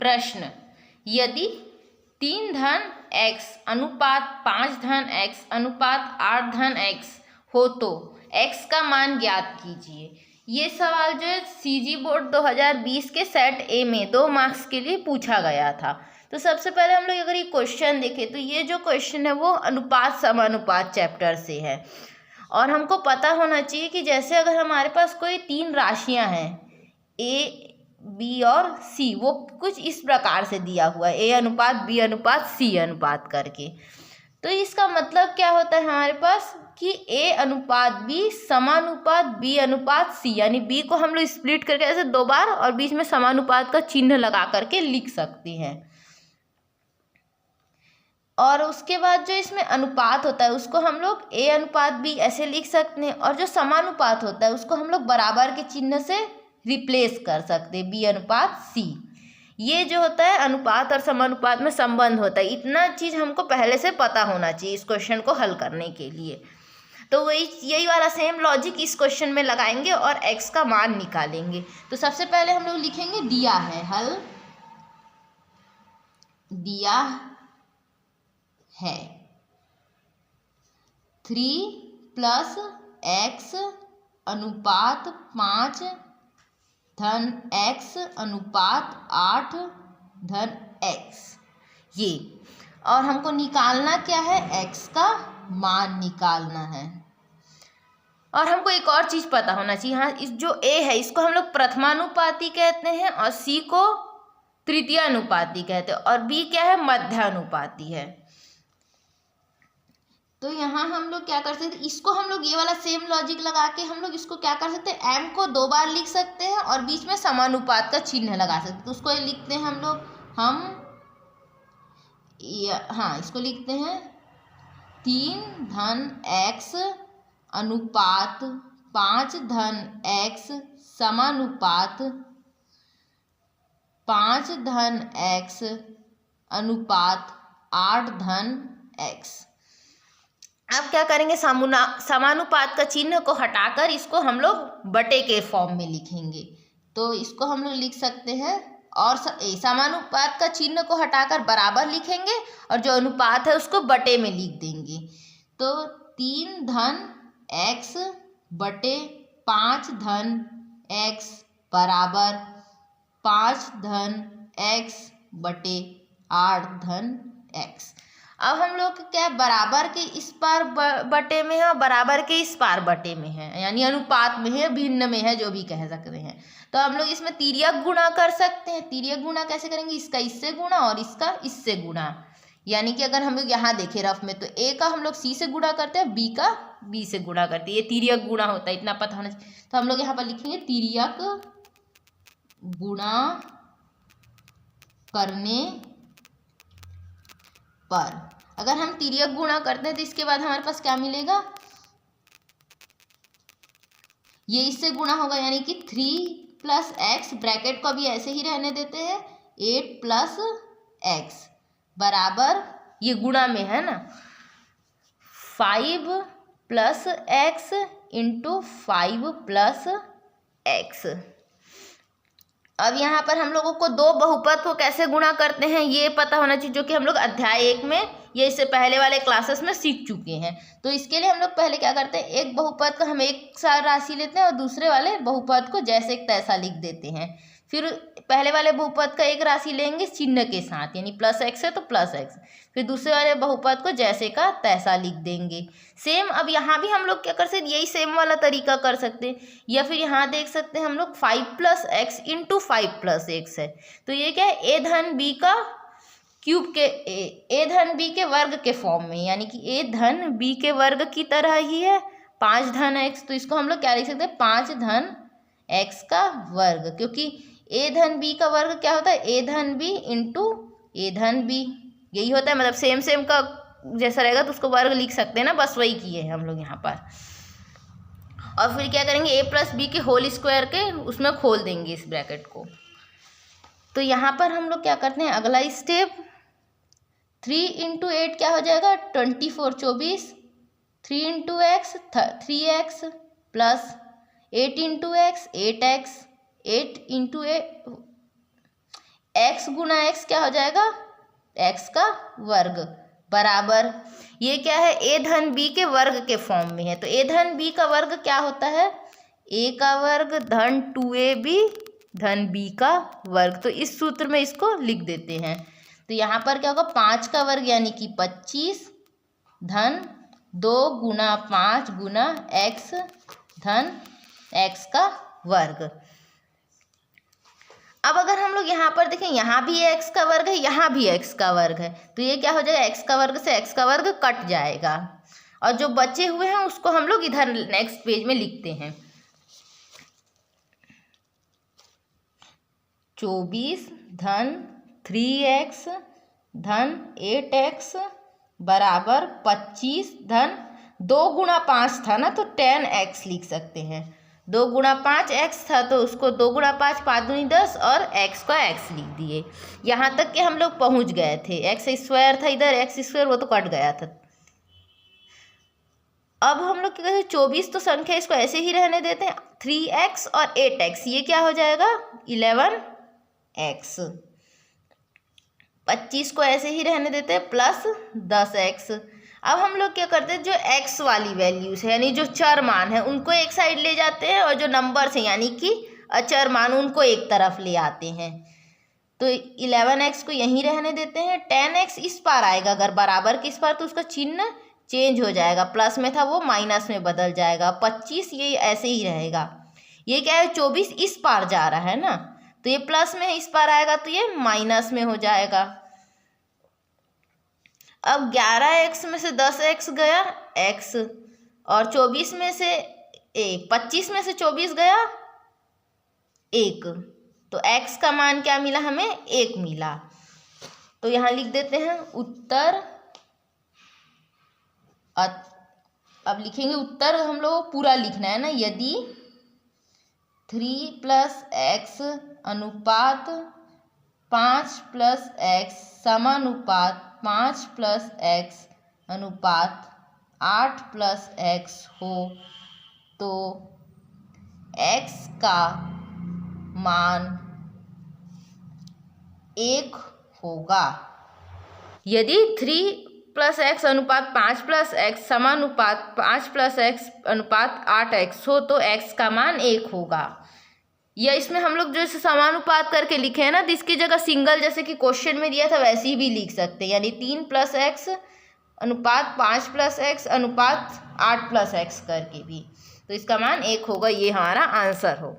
प्रश्न, यदि 3 धन x अनुपात 5 धन x अनुपात 8 धन x हो तो x का मान ज्ञात कीजिए। ये सवाल जो है CG बोर्ड 2020 के सेट ए में 2 मार्क्स के लिए पूछा गया था। तो सबसे पहले हम लोग अगर ये क्वेश्चन देखें तो ये जो क्वेश्चन है वो अनुपात समानुपात चैप्टर से है, और हमको पता होना चाहिए कि जैसे अगर हमारे पास कोई 3 राशियां हैं a, b और c, वो कुछ इस प्रकार से दिया हुआ है a अनुपात b अनुपात c अनुपात करके, तो इसका मतलब क्या होता है हमारे पास कि a अनुपात b समानुपात b अनुपात c, यानी b को हम लोग स्प्लिट करके ऐसे 2 बार और बीच में समानुपात का चिन्ह लगा करके लिख सकते हैं। और उसके बाद जो इसमें अनुपात होता है उसको हम लोग a अनुपात b ऐसे लिख सकते हैं, और जो समानुपात होता है उसको हम लोग बराबर के चिन्ह से रिप्लेस कर सकते हैं b अनुपात c। ये जो होता है अनुपात और समानुपात में संबंध होता है, इतना चीज़ हमको पहले से पता होना चाहिए इस क्वेश्चन को हल करने के लिए। तो वही यही वाला सेम लॉजिक इस क्वेश्चन में लगाएंगे और x का मान निकालेंगे। तो सबसे पहले हम लोग लिखेंगे दिया है, हल दिया है 3 + x अनुपात 5 धन x अनुपात 8 धन x, ये, और हमको निकालना क्या है, x का मान निकालना है। और हमको एक और चीज़ पता होना चाहिए, हाँ, इस जो a है इसको हम लोग प्रथमानुपाती कहते हैं और c को तृतीयानुपाती कहते हैं और b क्या है, मध्यानुपाती है। तो यहाँ हम लोग क्या कर सकते हैं, इसको हम लोग ये वाला सेम लॉजिक लगा के हम लोग इसको क्या कर सकते हैं, m को 2 बार लिख सकते हैं और बीच में समानुपात का चिन्ह लगा सकते हैं। तो उसको लिखते हैं हम लोग, हाँ, इसको लिखते हैं 3 धन x अनुपात 5 धन x समानुपात 5 धन x अनुपात 8 धन x। अब क्या करेंगे, समानुपात का चिन्ह को हटाकर इसको हम लोग बटे के फॉर्म में लिखेंगे। तो इसको हम लोग लिख सकते हैं, और समानुपात का चिन्ह को हटाकर बराबर लिखेंगे और जो अनुपात है उसको बटे में लिख देंगे। तो 3 धन x बटे 5 धन x बराबर 5 धन x बटे 8 धन x। अब हम लोग क्या बराबर के इस पार बटे में है और बराबर के इस पार बटे में है, यानी अनुपात में है, भिन्न में है, जो भी कह सकते हैं। तो हम लोग इसमें तिर्यक गुणा कर सकते हैं। तिर्यक गुणा कैसे करेंगे, इसका इससे गुणा और इसका इससे गुणा, यानी कि अगर हम लोग यहाँ देखें रफ में तो a का हम लोग c से गुणा करते हैं, b का b से गुणा करते हैं, ये तिर्यक गुणा होता है, इतना पता होना चाहिए। तो हम लोग यहाँ पर लिखेंगे तिर्यक गुणा करने पर, अगर हम तिर्यक गुणा करते हैं तो इसके बाद हमारे पास क्या मिलेगा, ये इससे गुणा होगा, यानी कि 3 + x, ब्रैकेट को भी ऐसे ही रहने देते हैं, 8 + x बराबर, ये गुणा में है ना, 5 + x इंटू 5 + x। अब यहाँ पर हम लोगों को 2 बहुपद को कैसे गुणा करते हैं ये पता होना चाहिए, जो कि हम लोग अध्याय 1 में या इससे पहले वाले क्लासेस में सीख चुके हैं। तो इसके लिए हम लोग पहले क्या करते हैं, एक बहुपद का हम एक साथ राशि लेते हैं और दूसरे वाले बहुपद को जैसे तैसा लिख देते हैं। फिर पहले वाले बहुपद का एक राशि लेंगे चिन्ह के साथ, यानी +x है तो +x, फिर दूसरे वाले बहुपद को जैसे का तैसा लिख देंगे। सेम अब यहाँ भी हम लोग क्या कर सकते, यही सेम वाला तरीका कर सकते हैं, या फिर यहाँ देख सकते हैं हम लोग 5 + x इंटू 5 + x है। तो ये क्या है, a धन b का क्यूब के a धन b के वर्ग के फॉर्म में, यानी कि a धन b के वर्ग की तरह ही है 5 धन x। तो इसको हम लोग क्या लिख सकते हैं, 5 धन x का वर्ग, क्योंकि a धन b का वर्ग क्या होता है, a धन b इंटू a धन b, यही होता है। मतलब सेम सेम का जैसा रहेगा तो उसको वर्ग लिख सकते हैं ना, बस वही किए हैं हम लोग यहाँ पर। और फिर क्या करेंगे, a + b के होल स्क्वायर के उसमें खोल देंगे इस ब्रैकेट को। तो यहाँ पर हम लोग क्या करते हैं, अगला स्टेप 3 × 8 क्या हो जाएगा, 24 24, 3 × x 3x plus 8 × x 8x, 8 × x गुना एक्स क्या हो जाएगा, एक्स का वर्ग बराबर, ये क्या है, ए धन बी के वर्ग के फॉर्म में है, तो ए धन बी का वर्ग क्या होता है, ए का वर्ग धन 2ab धन बी का वर्ग। तो इस सूत्र में इसको लिख देते हैं। तो यहाँ पर क्या होगा, 5 का वर्ग यानी कि 25 धन 2 गुना 5 गुना एक्स धन एक्स का वर्ग। अब अगर हम लोग यहाँ पर देखें, यहाँ भी एक्स का वर्ग है, यहाँ भी एक्स का वर्ग है, तो ये क्या हो जाएगा, एक्स का वर्ग से एक्स का वर्ग कट जाएगा, और जो बचे हुए हैं उसको हम लोग इधर नेक्स्ट पेज में लिखते हैं। 24 धन 3x धन 8x बराबर 25 धन 2 गुना 5 था ना, तो 10x लिख सकते हैं। 2 गुना 5 x था, तो उसको 2 गुना 5 5 दूनी 10 और x का x लिख दिए। यहाँ तक कि हम लोग पहुँच गए थे। एक्स स्क्वायर था इधर, एक्स स्क्वायर वो तो कट गया था। अब हम लोग क्या कहते हैं, 24 तो संख्या इसको ऐसे ही रहने देते हैं, 3x और 8x ये क्या हो जाएगा 11x। 25 को ऐसे ही रहने देते हैं प्लस 10x। अब हम लोग क्या करते हैं, जो x वाली वैल्यूज है यानी जो चर मान है उनको एक साइड ले जाते हैं, और जो नंबर्स हैं यानी कि अचर मान उनको एक तरफ ले आते हैं। तो 11x को यहीं रहने देते हैं, 10x इस पार आएगा, अगर बराबर के इस पार तो उसका चिन्ह चेंज हो जाएगा, प्लस में था वो माइनस में बदल जाएगा। 25 ये ऐसे ही रहेगा। ये क्या है, 24 इस पार जा रहा है ना, तो ये प्लस में इस पार आएगा तो ये माइनस में हो जाएगा। अब 11x में से 10x गया x, और 24 में से 25 में से 24 गया 1, तो x का मान क्या मिला हमें, 1 मिला। तो यहाँ लिख देते हैं उत्तर। अब लिखेंगे उत्तर, हम लोग पूरा लिखना है ना, यदि 3 + x अनुपात 5 + x समानुपात 5 + x अनुपात 8 + x हो, तो x का मान 1 होगा। यदि 3 + x अनुपात 5 + x समानुपात 5 + x अनुपात 8x हो, तो x का मान 1 होगा। या इसमें हम लोग जो समानुपात करके लिखे हैं ना, तो इसकी जगह सिंगल जैसे कि क्वेश्चन में दिया था वैसे ही भी लिख सकते हैं, यानी 3 + x अनुपात 5 + x अनुपात 8 + x करके भी, तो इसका मान 1 होगा। ये हमारा आंसर हो।